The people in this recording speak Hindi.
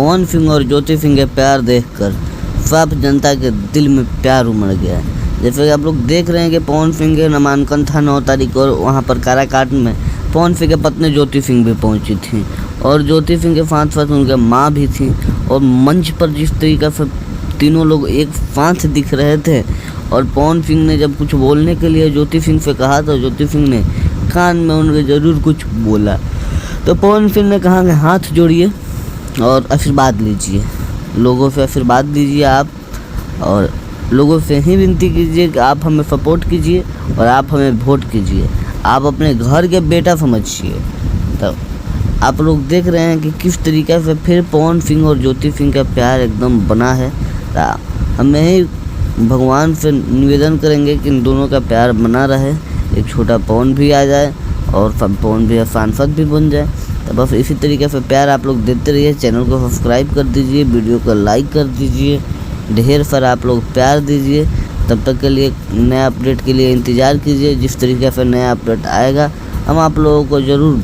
पवन सिंह और ज्योति सिंह के प्यार देखकर सब जनता के दिल में प्यार उमड़ गया है। जैसे कि आप लोग देख रहे हैं कि पवन सिंह के नामांकन था 9 तारीख को, और वहाँ पर काराकाट में पवन सिंह के पत्नी ज्योति सिंह भी पहुँची थी और ज्योति सिंह के साथ साथ उनके माँ भी थी। और मंच पर जिस तरीके से तीनों लोग एक साथ दिख रहे थे, और पवन सिंह ने जब कुछ बोलने के लिए ज्योति सिंह से कहा तो ज्योति सिंह ने कान में उनके ज़रूर कुछ बोला। तो पवन सिंह ने कहा कि हाथ जोड़िए और आशीर्वाद लीजिए, लोगों से आशीर्वाद लीजिए आप, और लोगों से ही विनती कीजिए कि आप हमें सपोर्ट कीजिए और आप हमें वोट कीजिए, आप अपने घर के बेटा समझिए। तो आप लोग देख रहे हैं कि किस तरीके से फिर पवन सिंह और ज्योति सिंह का प्यार एकदम बना है। हमें ही भगवान से निवेदन करेंगे कि इन दोनों का प्यार बना रहे, एक छोटा पवन भी आ जाए और सब पवन भी सांसद भी बन जाए। तो बस इसी तरीके से प्यार आप लोग देते रहिए। चैनल को सब्सक्राइब कर दीजिए, वीडियो को लाइक कर दीजिए, ढेर सारा आप लोग प्यार दीजिए। तब तक के लिए नया अपडेट के लिए इंतज़ार कीजिए। जिस तरीके से नया अपडेट आएगा हम आप लोगों को ज़रूर